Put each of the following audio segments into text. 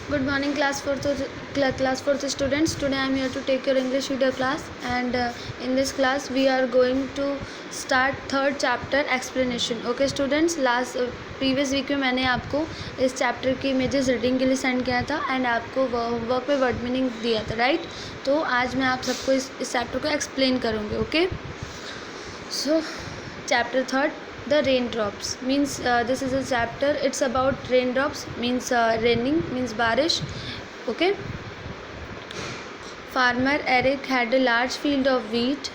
Good morning, class fourth students. Today I am here to take your English video class, and in this class we are going to start third chapter explanation. Okay, students. Previous week में मैंने आपको इस chapter की images reading के लिए send किया था and आपको होमवर्क पे वर्ड मीनिंग दिया था, राइट? तो आज मैं आप सबको इस चैप्टर को एक्सप्लेन करूँगी. Okay, so chapter third, the raindrops means this is a chapter, it's about raindrops means raining means barish. Okay, farmer Eric had a large field of wheat.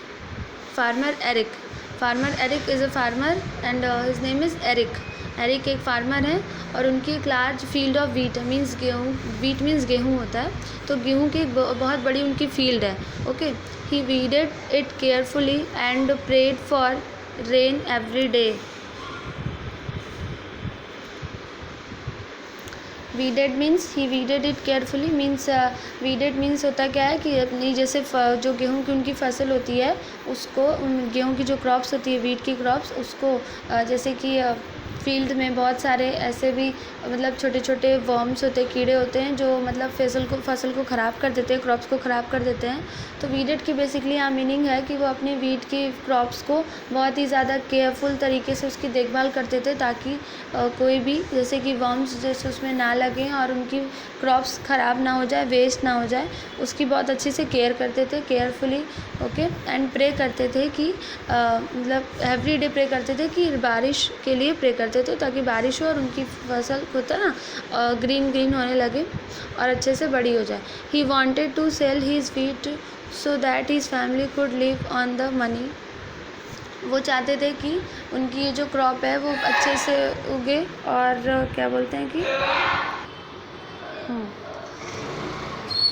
farmer Eric is a farmer and his name is Eric. एक farmer है और उनकी एक large field of wheat means गेहूँ. Wheat means गेहूँ होता है, तो गेहूँ की एक बहुत बड़ी उनकी फील्ड है. Okay, he weeded it carefully and prayed for rain every day. Weeded means he weeded it carefully means weeded means होता क्या है कि अपनी जैसे जो गेहूं की उनकी फसल होती है उसको, गेहूं की जो क्रॉप्स होती है, वीट की क्रॉप्स, उसको जैसे कि फील्ड में बहुत सारे ऐसे भी मतलब छोटे छोटे वर्म्स होते हैं, कीड़े होते हैं जो मतलब फसल को ख़राब कर देते हैं, क्रॉप्स को ख़राब कर देते हैं. तो वीडेड की बेसिकली यहाँ मीनिंग है कि वो अपनी वीट की क्रॉप्स को बहुत ही ज़्यादा केयरफुल तरीके से उसकी देखभाल करते थे ताकि कोई भी जैसे कि वर्म्स जैसे उसमें ना लगें और उनकी क्रॉप्स ख़राब ना हो जाए, वेस्ट ना हो जाए, उसकी बहुत अच्छे से केयर करते थे केयरफुली. ओके, एंड प्रे करते थे कि मतलब एवरी डे प्रे करते थे कि बारिश के लिए प्रे करते थे ताकि बारिश हो और उनकी फसल होता है ना ग्रीन ग्रीन होने लगे और अच्छे से बड़ी हो जाए. He wanted to sell his wheat so that his family could live on the money. वो चाहते थे कि उनकी ये जो क्रॉप है वो अच्छे से उगे और क्या बोलते हैं कि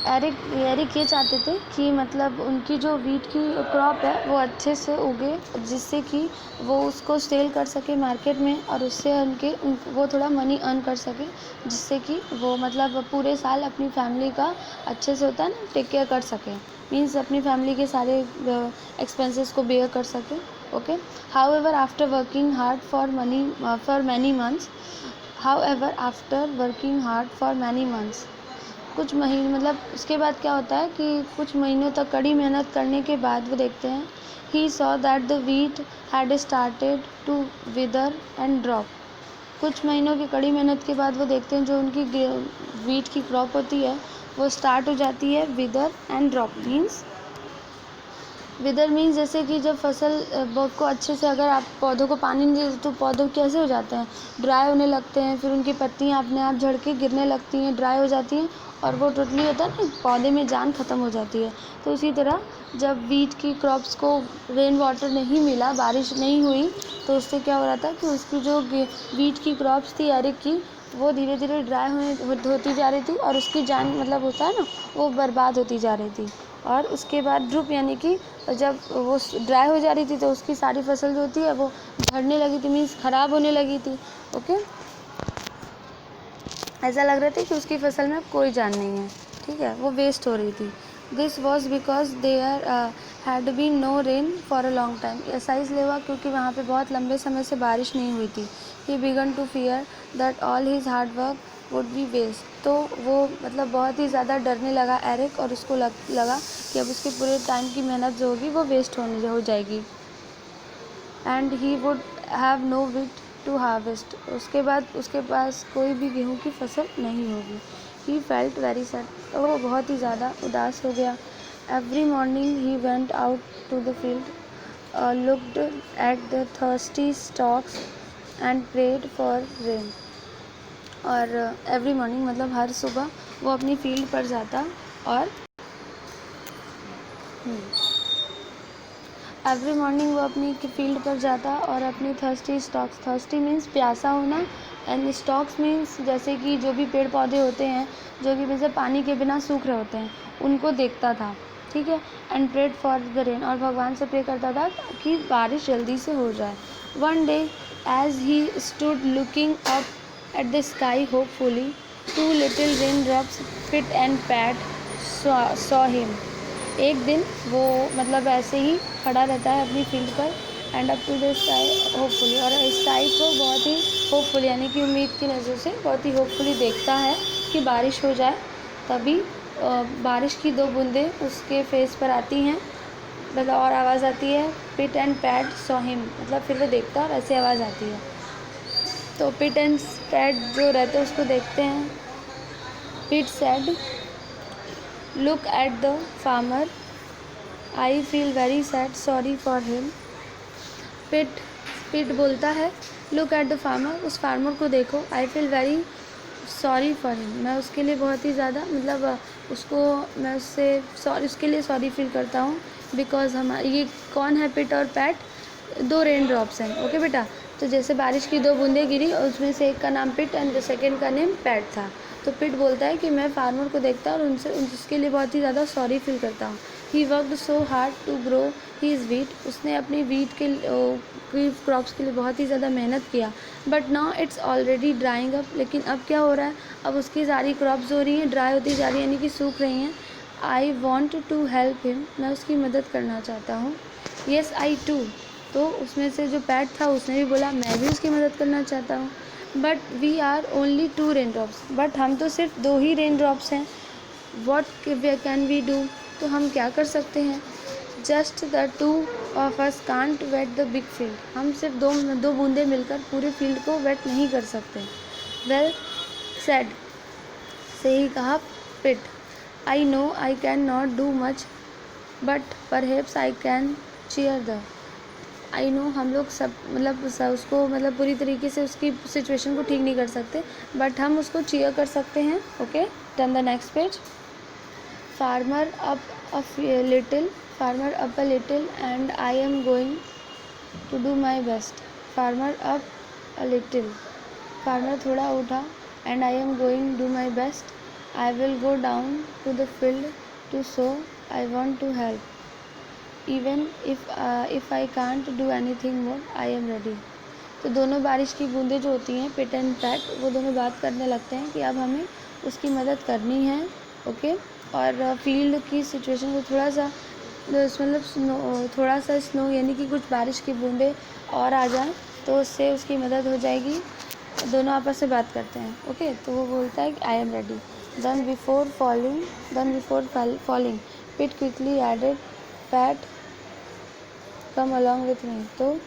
एरिक ये चाहते थे कि मतलब उनकी जो वीट की क्रॉप है वो अच्छे से उगे जिससे कि वो उसको सेल कर सके मार्केट में और उससे वो थोड़ा मनी अर्न कर सके, जिससे कि वो मतलब पूरे साल अपनी फैमिली का अच्छे से होता है ना टेक केयर कर सके, मीन्स अपनी फैमिली के सारे एक्सपेंसेस को बेयर कर सके. Okay, however after working hard for many months कुछ महीने मतलब उसके बाद क्या होता है कि कुछ महीनों तक कड़ी मेहनत करने के बाद वो देखते हैं he saw that the wheat had started to wither and drop. कुछ महीनों की कड़ी मेहनत के बाद वो देखते हैं जो उनकी वीट की क्रॉप होती है वो स्टार्ट हो जाती है विदर एंड ड्रॉप. विदर मीन्स जैसे कि जब फसल को अच्छे से अगर आप पौधों को पानी नहीं देते तो पौधों कैसे हो जाते हैं, ड्राई होने लगते हैं, फिर उनकी पत्तियां अपने आप झड़ के गिरने लगती हैं, ड्राई हो जाती हैं और वो टोटली होता है ना पौधे में जान ख़त्म हो जाती है. तो इसी तरह जब वीट की क्रॉप्स को रेन वाटर नहीं मिला, बारिश नहीं हुई, तो उससे क्या हो रहा था कि उसकी जो वीट की क्रॉप्स थी एरिक की वो धीरे धीरे ड्राई होती जा रही थी और उसकी जान मतलब होता है ना वो बर्बाद होती जा रही थी. और उसके बाद ड्रूप यानी कि जब वो ड्राई हो जा रही थी तो उसकी सारी फसल जो होती है वो झड़ने लगी थी, मीन्स ख़राब होने लगी थी. ओके, ऐसा लग रहा था कि उसकी फसल में कोई जान नहीं है, ठीक है, वो वेस्ट हो रही थी. This was because there had been no rain for a long time. ऐसा इसलिए हुआ क्योंकि वहाँ पे बहुत लंबे समय से बारिश नहीं हुई थी. He began to fear that all his hard work would be waste. तो वो मतलब बहुत ही ज़्यादा डरने लगा एरिक और उसको लगा कि अब उसके पूरे टाइम की मेहनत जो होगी वो वेस्ट हो जाएगी. And he would have no wheat to harvest. उसके बाद उसके पास कोई भी गेहूं की फसल नहीं होगी. He felt very sad. तो वो बहुत ही ज़्यादा उदास हो गया. Every morning he went out to the field, looked at the thirsty stalks and prayed for rain. और एवरी मॉर्निंग मतलब हर सुबह वो अपनी फील्ड पर जाता और एवरी मॉर्निंग वो अपनी फील्ड पर जाता और अपनी थर्स्टी मीन्स प्यासा होना एंड स्टॉक्स मीन्स जैसे कि जो भी पेड़ पौधे होते हैं जो कि जैसे पानी के बिना सूख रहे होते हैं उनको देखता था, ठीक है. And prayed for the rain, और भगवान से प्रे करता था कि बारिश जल्दी से हो जाए. One day as he stood looking up at the sky hopefully, two little raindrops fit and pat saw him. एक दिन वो मतलब ऐसे ही खड़ा रहता है अपनी फील्ड पर and up to the sky hopefully, और स्काई को बहुत ही होपफुल यानी कि उम्मीद की नज़र से बहुत ही होपफुली देखता है कि बारिश हो जाए। तभी बारिश की 2 बूंदें उसके फेस पर आती हैं, मतलब और आवाज़ आती है pit and pat saw him, मतलब फिर वो देखता है और ऐसे आवाज़ आती है। तो पिट एंड पैट जो रहते हैं उसको देखते हैं। Pit said look at the farmer, I feel very sad sorry for him. Pit बोलता है लुक एट द फार्मर, उस फार्मर को देखो, I feel very sorry for him, मैं उसके लिए बहुत ही ज़्यादा मतलब मैं उसके लिए सॉरी फील करता हूँ। बिकॉज ये कौन है, पिट और पैट, 2 रेन ड्रॉप्स हैं। ओके बेटा, तो जैसे बारिश की 2 बूंदें गिरी और उसमें से एक का नाम पिट एंड सेकेंड का नेम पैट था। तो पिट बोलता है कि मैं फार्मर को देखता और उसके लिए बहुत ही ज़्यादा सॉरी फील करता हूँ। He worked so hard to grow his wheat, उसने अपनी वीट के क्रॉप्स के लिए बहुत ही ज़्यादा मेहनत किया। But now it's already drawing up, लेकिन अब क्या हो रहा है, अब उसकी सारी क्रॉप्स हो रही हैं ड्राई होती जा रही है, यानी कि सूख रही हैं। I want to help him, मैं उसकी मदद करना चाहता हूँ। येस आई टू, तो उसमें से जो पैट था उसने भी बोला मैं भी उसकी मदद करना चाहता हूँ। But we are only 2 rain drops, but हम तो सिर्फ 2 ही रेन ड्रॉप्स हैं। वॉट कैन वी डू, तो हम क्या कर सकते हैं। Just the 2 of us can't wait the big field, हम सिर्फ दो बूंदें मिलकर पूरे फील्ड को वेट नहीं कर सकते। वेल सेड, सही कहा Pit, I know I can not do much but perhaps I can cheer the, I know हम लोग सब मतलब उसको मतलब पूरी तरीके से उसकी सिचुएशन को ठीक नहीं कर सकते, बट हम उसको चीयर कर सकते हैं। Okay, turn the next page. Farmer up a little and I am going to do my best. Farmer up a little, farmer थोड़ा उठा, and I am going do my best, I will go down to the field to sow, I want to help even if I can't do anything more, I am ready. तो दोनों बारिश की बूंदें जो होती हैं पिट and PAT, वो दोनों बात करने लगते हैं कि अब हमें उसकी मदद करनी है। ओके, और फील्ड की सिचुएशन को थोड़ा सा स्नो यानी कि कुछ बारिश की बूंदें और आ जाएं तो उससे उसकी मदद हो जाएगी। दोनों आपस में बात करते हैं। ओके, तो वो बोलता है कि I am ready. Then before falling Pit quickly added Pat come along with me, तो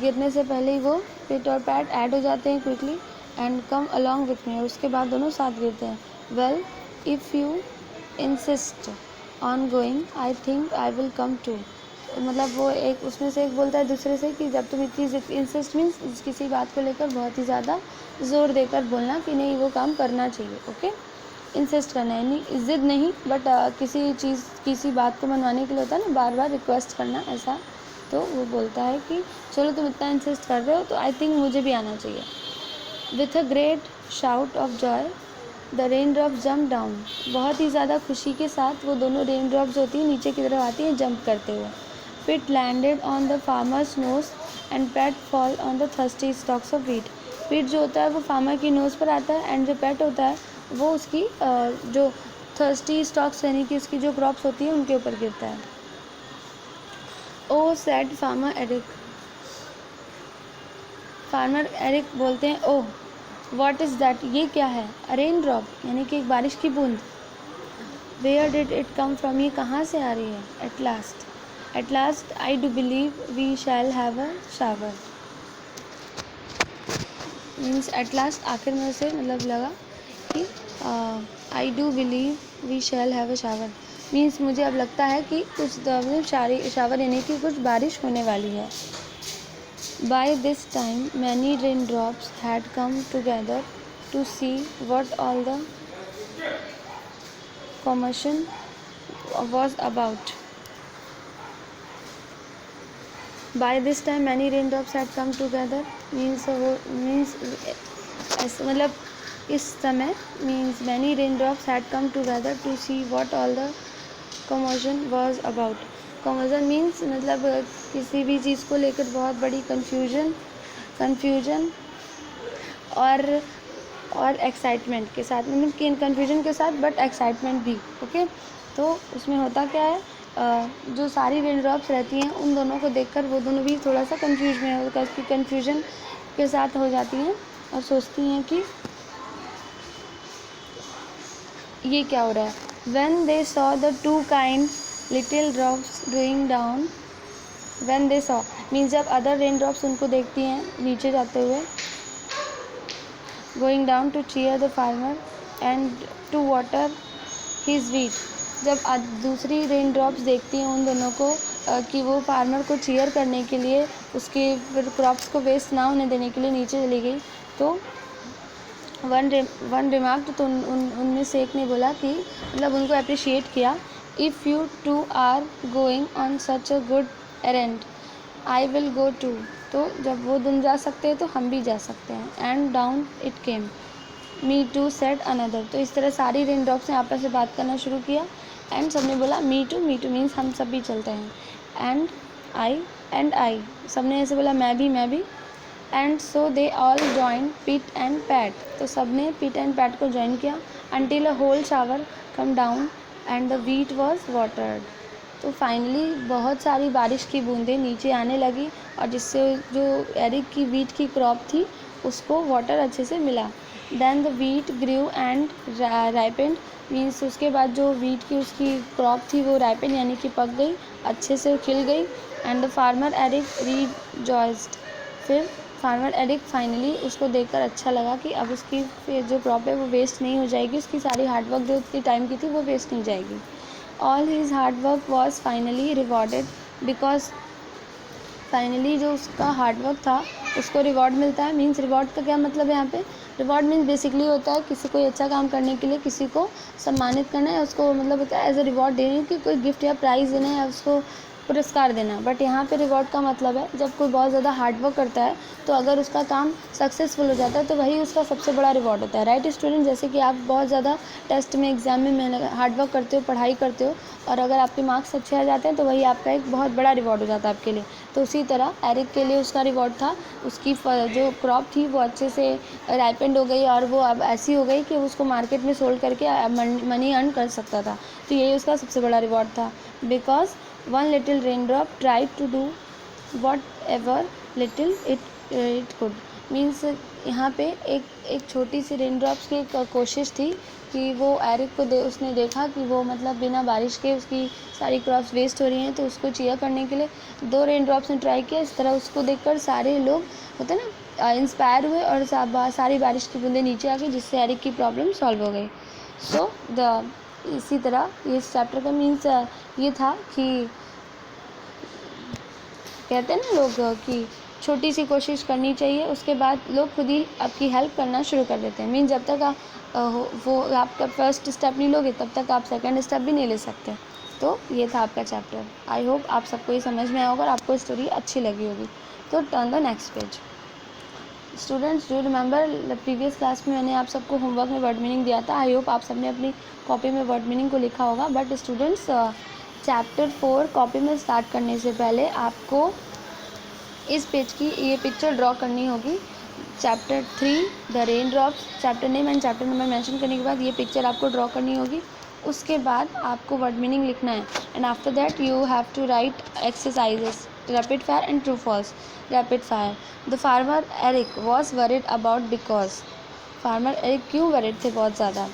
गिरने से पहले ही वो पिट और पैट ऐड हो जाते हैं quickly, and come along with me, और उसके बाद दोनों साथ गिरते हैं। Well if you insist on going I think I will come too, मतलब वो एक उसमें से एक बोलता है दूसरे से कि जब तुम इतनी इंसिस्ट मीन्स किसी बात को लेकर बहुत ही ज़्यादा ज़ोर देकर बोलना कि नहीं वो काम करना चाहिए। ओके, इंसिस्ट करना यानी ज़िद नहीं, बट किसी बात को मनवाने के लिए होता है ना, बार बार रिक्वेस्ट करना, ऐसा। तो वो बोलता है कि चलो तुम इतना इंसिस्ट कर रहे हो तो आई थिंक मुझे भी आना चाहिए। With a great shout of Joy the rain drop jump down, बहुत ही ज़्यादा खुशी के साथ वो दोनों रेन ड्रॉप्स होती हैं नीचे की तरफ आती हैं जंप करते हुए। Pit landed on the farmer's nose and pat fall on the thirsty stalks of wheat, Pit जो होता है वो फार्मर की नोज़ पर आता है, एंड जो पैट होता है वो उसकी जो थर्स्टी स्टॉक्स यानी कि उसकी जो क्रॉप्स होती हैं उनके ऊपर गिरता है। Oh said farmer Eric, farmer Eric बोलते हैं ओह व्हाट इज़ दैट, ये क्या है। अ रेन ड्रॉप यानी कि एक बारिश की बूंद। Where did it come from, ये कहाँ से आ रही है। At last I do believe we shall have a shower, means at last आखिर में उसे मतलब लगा कि I do believe we shall have a shower, means मुझे अब लगता है कि कुछ शावर यानी कि कुछ बारिश होने वाली है। By this time many rain drops had come together to see what all the commotion was about. By this time many raindrops had come together means मतलब इस समय means many raindrops had come together to see what all the commotion was about. commotion means मतलब किसी भी चीज़ को लेकर बहुत बड़ी confusion और एक्साइटमेंट के साथ, मतलब कन्फ्यूजन के साथ बट एक्साइटमेंट भी। ओके, तो उसमें होता क्या है, जो सारी रेन ड्रॉप्स रहती हैं उन दोनों को देखकर वो दोनों भी थोड़ा सा कंफ्यूज में होगा कि कन्फ्यूजन के साथ हो जाती हैं और सोचती हैं कि ये क्या हो रहा है। When they saw the two kind little drops going down, when they saw means जब other raindrops उनको देखती हैं नीचे जाते हुए, going down to cheer the farmer and to water his wheat, जब दूसरी रेन ड्रॉप्स देखती हैं उन दोनों को कि वो फार्मर को चीयर करने के लिए उसके फिर क्रॉप्स को वेस्ट ना होने देने के लिए नीचे चली गई, तो वन रिमार्क, तो उनमें से एक ने बोला कि मतलब उनको अप्रिशिएट किया, if you two are going on such a good errand I will go too, तो जब वो दोनों जा सकते हैं तो हम भी जा सकते हैं। And down it came me too said another, तो इस तरह सारी रेन ड्रॉप्स ने आपस में बात करना शुरू किया एंड सबने बोला मी टू मीन्स हम सब भी चलते हैं। एंड आई सबने ऐसे बोला मैं भी। And so they all join Pit and Pat, तो सब ने पिट एंड पैट को ज्वाइन किया। Until a whole shower come down and the wheat was watered, तो फाइनली बहुत सारी बारिश की बूंदें नीचे आने लगी और जिससे जो एरिक की व्हीट की क्रॉप थी उसको वाटर अच्छे से मिला। Then the wheat grew and ripened, means उसके बाद जो व्हीट की उसकी क्रॉप थी वो राइपेंड यानी कि पक गई, अच्छे से खिल गई। And the farmer Eric rejoiced, फिर फार्मर एरिक फाइनली उसको देखकर अच्छा लगा कि अब उसकी जो क्रॉप है वो वेस्ट नहीं हो जाएगी, उसकी सारी हार्डवर्क जो उतनी टाइम की थी वो वेस्ट नहीं जाएगी। All his hard work was finally rewarded because, finally जो उसका हार्डवर्क था उसको रिवॉर्ड मिलता है। मीन्स रिवॉर्ड का क्या मतलब है यहाँ पे, रिवॉर्ड मीन्स बेसिकली होता है किसी कोई अच्छा काम करने के लिए किसी को सम्मानित करना है, उसको मतलब होता है एज अ रिवॉर्ड देने की, कोई गिफ्ट या प्राइज़ देना है या उसको पुरस्कार देना। बट यहाँ पे रिवॉर्ड का मतलब है जब कोई बहुत ज़्यादा हार्डवर्क करता है तो अगर उसका काम सक्सेसफुल हो जाता है तो वही उसका सबसे बड़ा रिवॉर्ड होता है। राइट स्टूडेंट, जैसे कि आप बहुत ज़्यादा टेस्ट में एग्जाम में मेहनत हार्डवर्क करते हो, पढ़ाई करते हो और अगर आपके मार्क्स अच्छे आ जाते हैं तो वही आपका एक बहुत बड़ा रिवॉर्ड हो जाता है आपके लिए। तो उसी तरह एरिक के लिए उसका रिवॉर्ड था, उसकी जो क्रॉप थी वो अच्छे से राइपेंड हो गई और वो अब ऐसी हो गई कि उसको मार्केट में सोल्ड करके मनी अर्न कर सकता था, तो यही उसका सबसे बड़ा रिवॉर्ड था। Because one little rain drop try to do whatever little it could, means यहाँ पे एक छोटी सी रेन ड्रॉप्स की एक कोशिश थी कि वो एरिक को उसने देखा कि वो मतलब बिना बारिश के उसकी सारी क्रॉप्स वेस्ट हो रही हैं, तो उसको चीयर करने के लिए 2 रेन ड्रॉप्स ने ट्राई किया। इस तरह उसको देखकर सारे लोग होते ना इंस्पायर हुए और सारी बारिश की बूंदें नीचे आ गई जिससे एरिक की प्रॉब्लम सॉल्व हो गई। सो इसी तरह ये चैप्टर का मीन्स ये था कि कहते हैं ना लोग कि छोटी सी कोशिश करनी चाहिए, उसके बाद लोग खुद ही आपकी हेल्प करना शुरू कर देते हैं। मीन जब तक आप वो आपका फर्स्ट स्टेप नहीं लोगे तब तक आप सेकंड स्टेप भी नहीं ले सकते। तो ये था आपका चैप्टर। आई होप आप सबको ये समझ में आया होगा और आपको स्टोरी अच्छी लगी होगी। तो turn the next page. Students do remember previous class में मैंने आप सबको होमवर्क में वर्ड मीनिंग दिया था। आई होप आप सबने अपनी कॉपी में वर्ड मीनिंग को लिखा होगा। बट स्टूडेंट्स चैप्टर 4 कॉपी में स्टार्ट करने से पहले आपको इस पेज की ये पिक्चर ड्रॉ करनी होगी। Chapter 3 the rain drops, chapter name and chapter number mention करने के बाद ये पिक्चर आपको ड्रॉ करनी होगी। उसके बाद आपको वर्ड मीनिंग लिखना है and after that you have to write exercises rapid fire and true false. Rapid fire, the farmer Eric was worried about because, farmer Eric क्यों वरिड थे बहुत ज़्यादा।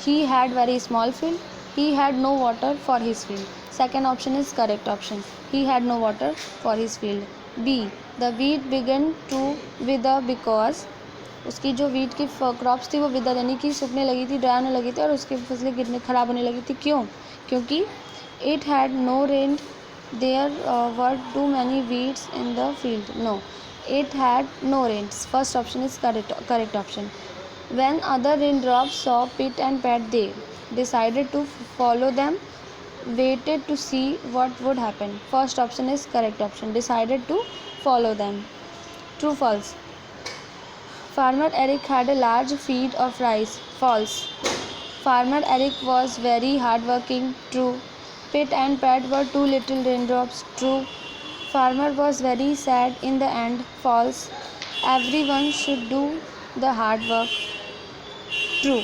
He had very small field, he had no water for his field. Second option is correct option, he had no water for his field. B the wheat began to wither because, उसकी जो wheat की crops थी वो विदर यानी कि सूखने लगी थी, ड्राई होने लगी थी और उसकी फसलें गिरने ख़राब होने लगी थी। क्यों? क्योंकि it had no rain there were too many weeds in the field. No, it had no rains. First option is correct option. When other raindrops saw Pit and Pat, they decided to follow them, waited to see what would happen. First option is correct option, decided to follow them. True, false. Farmer Eric had a large field of rice. False. Farmer Eric was very hardworking. True. Pit and Pat were two little raindrops. True. Farmer was very sad in the end. False. Everyone should do the hard work. True.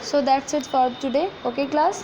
So that's it for today. Okay class.